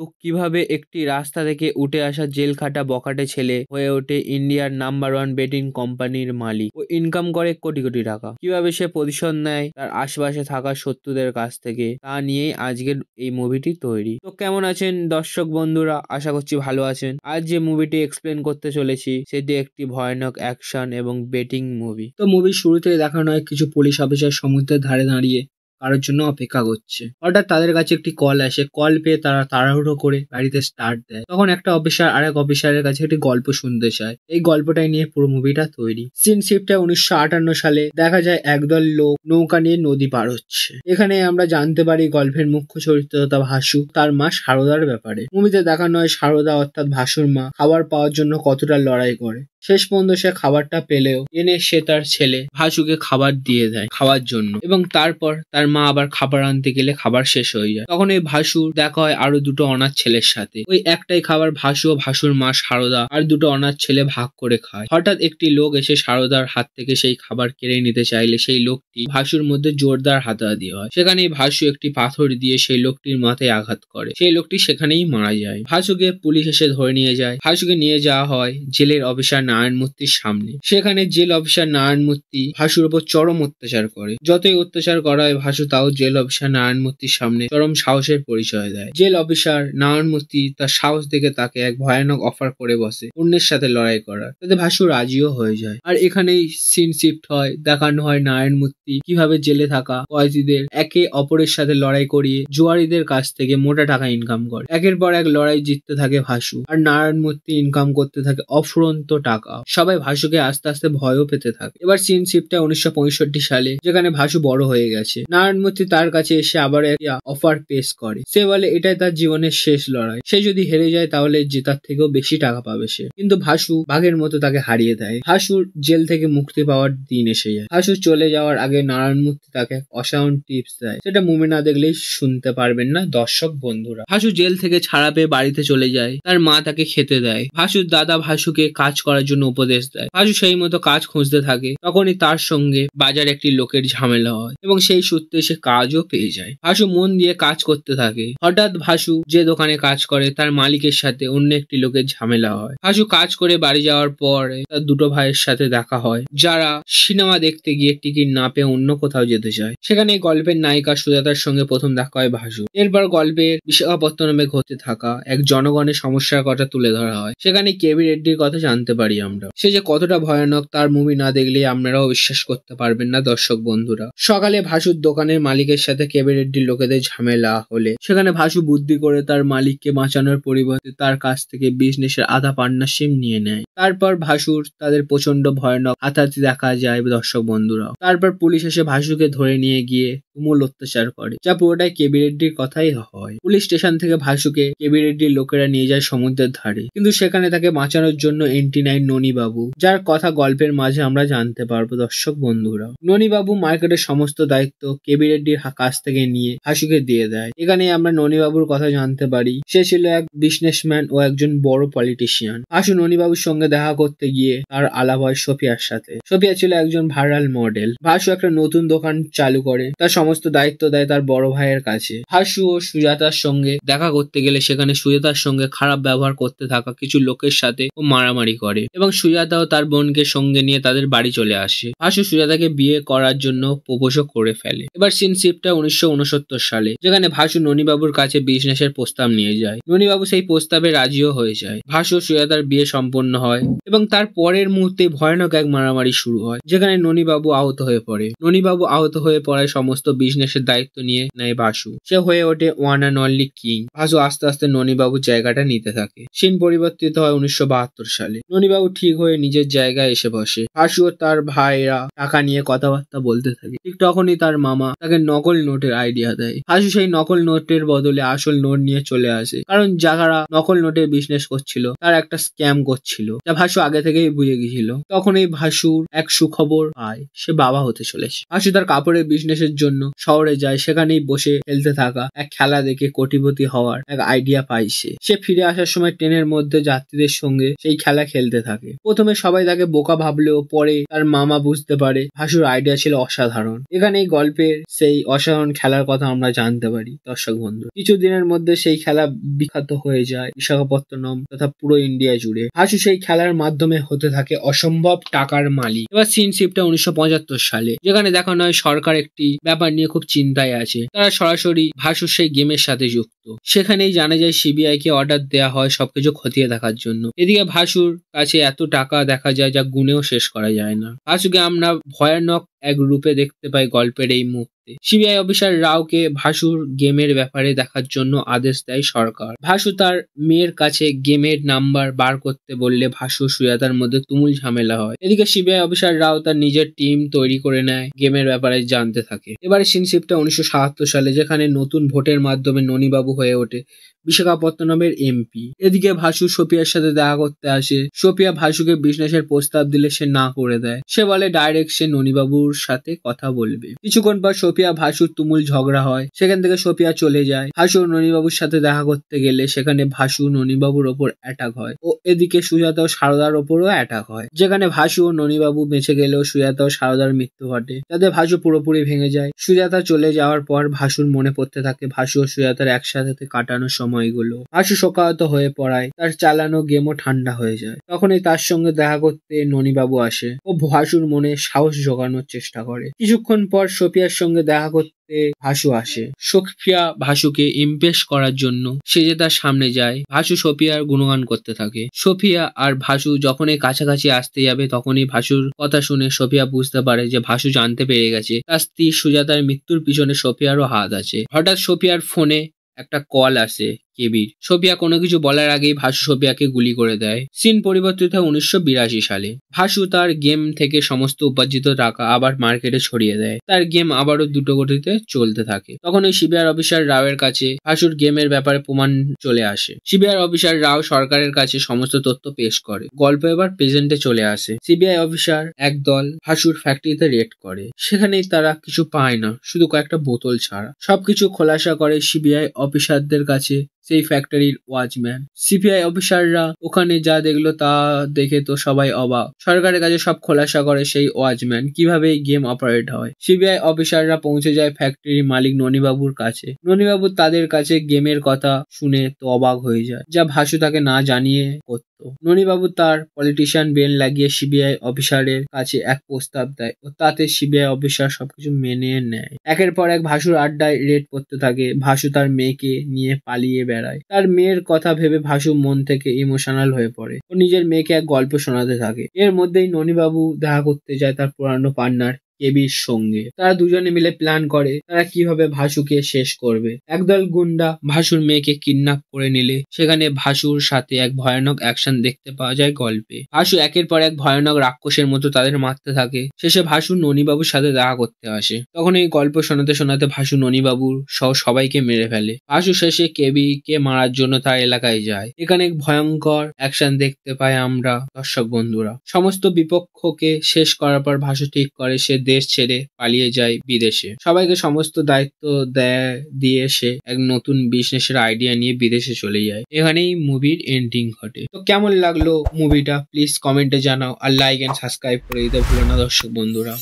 তো কিভাবে একটি রাস্তা থেকে উঠে আসা জেল খাটা বখাটে ছেলে হয়ে ওঠে ইন্ডিয়ার নাম্বার 1 বেটিং কোম্পানির মালিক ও ইনকাম করে কোটি কোটি টাকা, কিভাবে সে প্রতিশোধ নেয় তার আশেপাশে থাকা শত্রুদের কাছ থেকে, তা নিয়েই আজকের এই মুভিটি তৈরি। তো কেমন আছেন দর্শক বন্ধুরা, আশা করছি ভালো আছেন। আজ যে মুভিটি এক্সপ্লেন করতে চলেছি সেটি একটি ভয়ানক অ্যাকশন এবং বেটিং মুভি। তো মুভির শুরুতেই দেখানো হয় কিছু পুলিশ অফিসার সমুদ্রের ধারে দাঁড়িয়ে কারোর জন্য অপেক্ষা করছে। হঠাৎ তাদের কাছে একটি কল আসে। কল পেয়ে তারা তাড়াহুড়ো করে গাড়িতে স্টার্ট দেয়। তখন একটা অফিসার আরেক অফিসারের কাছে একটি গল্প শুনতে চায়। এই গল্পটাই নিয়ে পুরো মুভিটা তৈরি। সিন শিফটে 1958 সালে দেখা যায় একদল লোক নৌকা নিয়ে নদী পার হচ্ছে। এখানে আমরা জানতে পারি গল্পের মুখ্য চরিত্র তথা ভাসু তার মা সারদার ব্যাপারে। মুভিতে দেখানো হয় সারদা অর্থাৎ ভাসুর মা খাবার পাওয়ার জন্য কতটা লড়াই করে। শেষ পর্যন্ত সে খাবারটা পেলেও এনে সে তার ছেলে ভাসুকে খাবার দিয়ে দেয় খাওয়ার জন্য, এবং তারপর তার মা আবার খাবার আনতে গেলে খাবার শেষ হয়ে যায়। তখন এই ভাসুর দেখা হয় আরো দুটো অনাথ ছেলের সাথে। ওই একটাই খাবার ভাসু ও ভাসুর মা সারদা আর দুটো অনাথ ছেলে ভাগ করে খায়। হঠাৎ একটি লোক এসে সারদার হাত থেকে সেই খাবার কেড়ে নিতে চাইলে সেই লোকটি ভাসুর মধ্যে জোরদার হাতাহাতি হয়। সেখানেই ভাসু একটি পাথর দিয়ে সেই লোকটির মাথায় আঘাত করে। সেই লোকটি সেখানেই মারা যায়। ভাসুকে পুলিশ এসে ধরে নিয়ে যায়। ভাসুকে নিয়ে যাওয়া হয় জেলের অফিসার নারায়ণ মূর্তির সামনে। সেখানে জেল অফিসার নারায়ণ মূর্তি ভাসুর উপর চরম অত্যাচার করে। যতই অত্যাচার করা হয় ভাসু তাও জেল অফিসার নারায়ণ মূর্তির সামনে চরম সাহসের পরিচয় দেয়। জেল অফিসার নারায়ণ মূর্তি তার সাহস দেখে তাকে এক ভয়ানক অফার করে বসে অন্যের সাথে লড়াই করার। তাতে ভাসু রাজিও হয়ে যায়। আর এখানেই সিন শিফট হয়। দেখানো হয় নারায়ণ মূর্তি কিভাবে জেলে থাকা কয়েদিদের একে অপরের সাথে লড়াই করিয়ে জুয়ারিদের কাছ থেকে মোটা টাকা ইনকাম করে। একের পর এক লড়াই জিততে থাকে ভাসু, আর নারায়ণ মূর্তি ইনকাম করতে থাকে অফুরন্ত টাকা। সবাই ভাসুকে আস্তে আস্তে ভয়ও পেতে থাকে। এবার সিন শিফটে 1965 সালে, যেখানে ভাসু বড় হয়ে গেছে। নারায়ণ মূর্তি তার কাছে এসে আবার একটা অফার পেশ করে। সে বলে এটাই তার জীবনের শেষ লড়াই। সে যদি হেরে যায় তাহলে জেতার থেকেও বেশি টাকা পাবে সে। কিন্তু ভাসু বাঘের মতো তাকে হারিয়ে দেয়। ভাসুর জেল থেকে মুক্তি পাওয়ার দিন এসে যায়। ভাসু চলে যাওয়ার আগে নারায়ণ মূর্তি তাকে অসাধারণ টিপস দেয়, সেটা মুভি না দেখলেই শুনতে পারবেন না দর্শক বন্ধুরা। ভাসু জেল থেকে ছাড়া পেয়ে বাড়িতে চলে যায়। তার মা তাকে খেতে দেয়। ভাসুর দাদা ভাসুকে কাজ করার জন্য উপদেশ দেয়। ভাসু সেই মতো কাজ খুঁজতে থাকে। তখনই তার সঙ্গে বাজারে একটি লোকের ঝামেলা হয় এবং সেই সূত্রে সে কাজও পেয়ে যায়। ভাসু মন দিয়ে কাজ করতে থাকে। হঠাৎ ভাসু যে দোকানে কাজ করে তার মালিকের সাথে অন্য একটি লোকের ঝামেলা হয়। ভাসু কাজ করে বাড়ি যাওয়ার পরে তার দুটো ভাইয়ের সাথে দেখা হয়, যারা সিনেমা দেখতে গিয়ে টিকিট না পেয়ে অন্য কোথাও যেতে চায়। সেখানে গল্পের নায়িকা সুজাতার সঙ্গে প্রথম দেখা হয় ভাসু। এরপর গল্পের বিশাখাপত্তনমে ঘটে থাকা এক জনগণের সমস্যার কথা তুলে ধরা হয়। সেখানে কেবি রেড্ডির কথা জানতে পারি আমরা। সে যে কতটা ভয়ানক তার মুভি না দেখলে আপনারাও বিশ্বাস করতে পারবেন না দর্শক বন্ধুরা। সকালে ভাসুর দোকানের মালিকের সাথে কেবি রেড্ডির লোকেদের ঝামেলা হলে সেখানে ভাসু বুদ্ধি করে তার মালিককে বাঁচানোর পরিবর্তে তার কাছ থেকে বিজনেসের আধা পার্টনারশিপ নিয়ে নেয়। তারপর ভাসুর তাদের প্রচন্ড ভয়ানক হাতাহাতি দেখা যায় দর্শক বন্ধুরা। তারপর পুলিশ এসে ভাসুকে ধরে নিয়ে গিয়ে তুমুল অত্যাচার করে, যা পুরোটাই কেবি রেড্ডির কথাই হয়। পুলিশ স্টেশন থেকে ভাসুকে কেবি রেড্ডির লোকেরা নিয়ে যায় সমুদ্রের ধারে, কিন্তু সেখানে তাকে বাঁচানোর জন্য এন্টি নাই ননি বাবু, যার কথা গল্পের মাঝে আমরা জানতে পারবো দর্শক বন্ধুরা। ননি বাবু মার্কেটের সমস্ত দায়িত্ব কেবি রেড্ডির কাছ থেকে নিয়ে ভাসুকে দিয়ে দেয়। এখানে আমরা ননি বাবুর কথা জানতে পারি সে ছিল এক বিজনেসম্যান ও একজন বড় পলিটিশিয়ান। ভাসু ননি বাবুর সঙ্গে দেখা করতে গিয়ে তার আলাপ হয় সোফিয়ার সাথে। সোফিয়া ছিল একজন ভাইরাল মডেল। ভাসু একটা নতুন দোকান চালু করে, তার সমস্ত দায়িত্ব দেয় তার বড় ভাইয়ের কাছে। ভাসু ও সুজাতার সঙ্গে দেখা করতে গেলে সেখানে সুজাতার সঙ্গে খারাপ ব্যবহার করতে থাকা কিছু লোকের সাথে ও মারামারি করে এবং সুজাতাও তার বোনকে সঙ্গে নিয়ে তাদের বাড়ি চলে আসে। ভাসু সুজাতাকে বিয়ে করার জন্য প্রপোজও করে ফেলে। এবার সিন শিফটটা 1969 সালে, যেখানে ভাসু ননিবাবুর কাছে বিজনেসের প্রস্তাব নিয়ে যায়। ননিবাবু সেই প্রস্তাবে রাজিও হয়ে যায়। ভাসু ও সুজাতার বিয়ে সম্পন্ন হয় এবং তার পরের মুহূর্তে ভয়ানক এক মারামারি শুরু হয়, যেখানে ননিবাবু আহত হয়ে পড়ে। ননিবাবু আহত হয়ে পড়ায় সমস্ত বিজনেসের দায়িত্ব নিয়ে নেয় ভাসু। সে হয়ে ওঠে one and only king. Bhasu আস্তে আস্তে ননিবাবুর জায়গাটা নিতে থাকে। সিন পরিবর্তিত হয় 1972 সালে। ননিবাবু ঠিক হয়ে নিজের জায়গায় এসে বসে। ভাসু ও তার ভাইরা টাকা নিয়ে কথাবার্তা বলতে থাকে। ঠিক তখনই তার মামা তাকে নকল নোটের আইডিয়া দেয়। ভাসু সেই নকল নোটের বদলে আসল নোট নিয়ে চলে আসে, কারণ যারা নকল নোটের বিজনেস করছিল তারা একটা স্ক্যাম করছিল, যা ভাসু আগে থেকেই বুঝে গেছিল। তখনই ভাসুর এক সুখবর পায়, সে বাবা হতে চলেছে। ভাসু তার কাপড়ের বিজনেসের জন্য শহরে যায়। সেখানেই বসে খেলতে থাকা এক খেলা দেখে কোটিপতি হওয়ার এক আইডিয়া পায় সে ফিরে আসার সময় ট্রেনের মধ্যে যাত্রীদের সঙ্গে সেই খেলা খেলতে থাকে। প্রথমে সবাই তাকে বোকা ভাবলেও পরে তার মামা বুঝতে পারে ভাসুর আইডিয়া ছিল অসাধারণ। এখানেই গল্পের সেই অসাধারণ খেলার কথা আমরা জানতে পারি দর্শক বন্ধু। কিছুদিনের মধ্যে সেই খেলা বিখ্যাত হয়ে যায় বিশাখাপত্তনম তথা পুরো ইন্ডিয়া জুড়ে। ভাসু সেই খেলার মাধ্যমে হতে থাকে অসম্ভব টাকার মালিক। এবার সিন শিফটটা 1975 সালে, যেখানে দেখানো হয় সরকার একটি ব্যাপার নিয়ে খুব চিন্তায় আছে। তারা সরাসরি ভাসুর সেই গেমের সাথে যুক্ত। সেখানেই জানা যায় সিবিআই কে অর্ডার দেওয়া হয় সবকিছু খতিয়ে দেখার জন্য। এদিকে ভাসুর কাছে এত টাকা দেখা যায় যা গুনেও শেষ করা যায় না। ভাসুকে আমরা ভয়ানক এক রূপে দেখতে পাই গল্পের এই মুহূর্তে। সিবিআই অফিসার রাওকে ভাসুর গেমের ব্যাপারে দেখার জন্য আদেশ দেয় সরকার। ভাসু তার মেয়ের কাছে গেমের নাম্বার বার করতে বললে ভাসু সুজাতার মধ্যে তুমুল ঝামেলা হয়। এদিকে সিবিআই অফিসার রাও তার নিজের টিম তৈরি করে নেয়, গেমের ব্যাপারে জানতে থাকে। এবারে সিনশিপটা 1977 সালে, যেখানে নতুন ভোটের মাধ্যমে ননিবাবু হয়ে ওঠে বিশাখাপত্তনমের এমপি। এদিকে ভাসু সোফিয়ার সাথে দেখা করতে আসে। সোফিয়া ভাসুকে বিজনেসের প্রস্তাব দিলে সে না করে দেয়। সে বলে ডাইরেক্ট সে ননিবাবুর সাথে কথা বলবে। কিছুক্ষণ পর সোফিয়া ভাসুর তুমুল ঝগড়া হয়, সেখান থেকে সোফিয়া চলে যায়। ভাসু ননিবাবুর সাথে দেখা করতে গেলে সেখানে ভাসু ননিবাবুর ওপর অ্যাটাক হয় ও এদিকে সুজাতা ও সারদার ওপরও অ্যাটাক হয়, যেখানে ভাসু ও ননিবাবু বেঁচে গেলেও সুজাতা ও সারদার মৃত্যু ঘটে, যাতে ভাসু পুরোপুরি ভেঙে যায়। সুজাতা চলে যাওয়ার পর ভাসুর মনে পড়তে থাকে ভাসু ও সুজাতার একসাথে কাটানো সময়গুলো। ভাসু শোকাহত হয়ে পড়ায়, তার চালানো গেমও ঠান্ডা হয়ে যায়। তখনই তার সঙ্গে দেখা করতে ননিবাবু আসে ও ভাসুর মনে সাহস জোগানোর চেষ্টা করে। কিছুক্ষণ পর সোফিয়ার সঙ্গে দেখা করতে ভাসু আসে। সোফিয়া ভাসুকে ইমপ্রেস করার জন্য সে যে তার সামনে যায়। ভাসু সোফিয়ার গুণগান করতে থাকে। সোফিয়া আর ভাসু যখনই কাছাকাছি আসতে যাবে তখনই ভাসুর কথা শুনে সোফিয়া বুঝতে পারে যে ভাসু জানতে পেরে গেছে তার স্ত্রী সুজাতার মৃত্যুর পিছনে সোফিয়ারও হাত আছে। হঠাৎ সোফিয়ার ফোনে একটা কল আসে কেবির। সোফিয়া কোনো কিছু বলার আগেই ভাসু সোফিয়াকে গুলি করে দেয়। সিন পরিবর্তিত হয় 1982 সালে। ভাসু তার গেম থেকে সমস্ত উপার্জিত টাকা আবার মার্কেটে ছড়িয়ে দেয়। তার গেম আবারও দ্রুত গতিতে চলতে থাকে। তখন ওই সিবিআই অফিসার রাওয়ের কাছে ভাসুর গেমের ব্যাপারে প্রমাণ চলে আসে। সিবিআই অফিসার রাও সরকারের কাছে সমস্ত তথ্য পেশ করে। গল্প এবার প্রেজেন্টে চলে আসে। সিবিআই অফিসার একদল ভাসুর ফ্যাক্টরিতে রেড করে। সেখানেই তারা কিছু পায় না, শুধু কয়েকটা বোতল ছাড়া। সবকিছু খোলাসা করে সিবিআই অফিসারদের কাছে সেই ফ্যাক্টরির ওয়াচম্যান। সিবিআই অফিসাররা ওখানে যা দেখলো তা দেখে তো সবাই অবাক। সরকারের কাছে সব খোলাসা করে সেই ওয়াচম্যান কিভাবে এই গেম অপারেট হয়। সিবিআই অফিসাররা পৌঁছে যায় ফ্যাক্টরির মালিক ননিবাবুর কাছে। ননিবাবু তাদের কাছে গেমের কথা শুনে তো অবাক হয়ে যায়, যা ভাসু তাকে না জানিয়ে করত। ননিবাবু তার পলিটিশিয়ান ব্রেন লাগিয়ে সিবিআই অফিসারের কাছে এক প্রস্তাব দেয় ও তাতে সিবিআই অফিসার সবকিছু মেনে নেয়। একের পর এক ভাসুর আড্ডায় রেড করতে থাকে। ভাসু তার মেয়েকে নিয়ে পালিয়ে বেড়ায়। তার মেয়ের কথা ভেবে ভাসু মন থেকে ইমোশনাল হয়ে পড়ে ও নিজের মেয়েকে এক গল্প শোনাতে থাকে। এর মধ্যেই ননিবাবু দেখা করতে যায় তার পুরানো পার্টনার কেবির সঙ্গে। তারা দুজনে মিলে প্ল্যান করে তারা কিভাবে ভাসুকে শেষ করবে। একদল গুন্ডা ভাসুর মেয়েকে কিডন্যাপ করে নিলে সেখানে ভাসুর সাথে এক ভয়ানক অ্যাকশন দেখতে পাওয়া যায় গল্পে। ভাসু একের পর এক ভয়ানক রাক্ষসের মতো তাদের মারতে থাকে। শেষে ভাসু ননিবাবুর সাথে দেখা করতে আসে। তখন এই গল্প শোনাতে শোনাতে ভাসু ননিবাবুর সহ সবাইকে মেরে ফেলে। ভাসু শেষে কেবিকে মারার জন্য তার এলাকায় যায়। এখানে ভয়ঙ্কর অ্যাকশন দেখতে পাই আমরা দর্শক বন্ধুরা। সমস্ত বিপক্ষকে শেষ করার পর ভাসু ঠিক করে সে দেশ ছেড়ে পালিয়ে যায় বিদেশে। সবাইকে সমস্ত দায়িত্ব দিয়ে সে এক নতুন বিজনেসের আইডিয়া নিয়ে বিদেশে চলে যায়। এখানেই মুভির এন্ডিং ঘটে। তো কেমন লাগলো মুভিটা প্লিজ কমেন্টে জানাও, আর লাইক এন্ড সাবস্ক্রাইব করে দিতে ভুলো না দর্শক বন্ধুরা।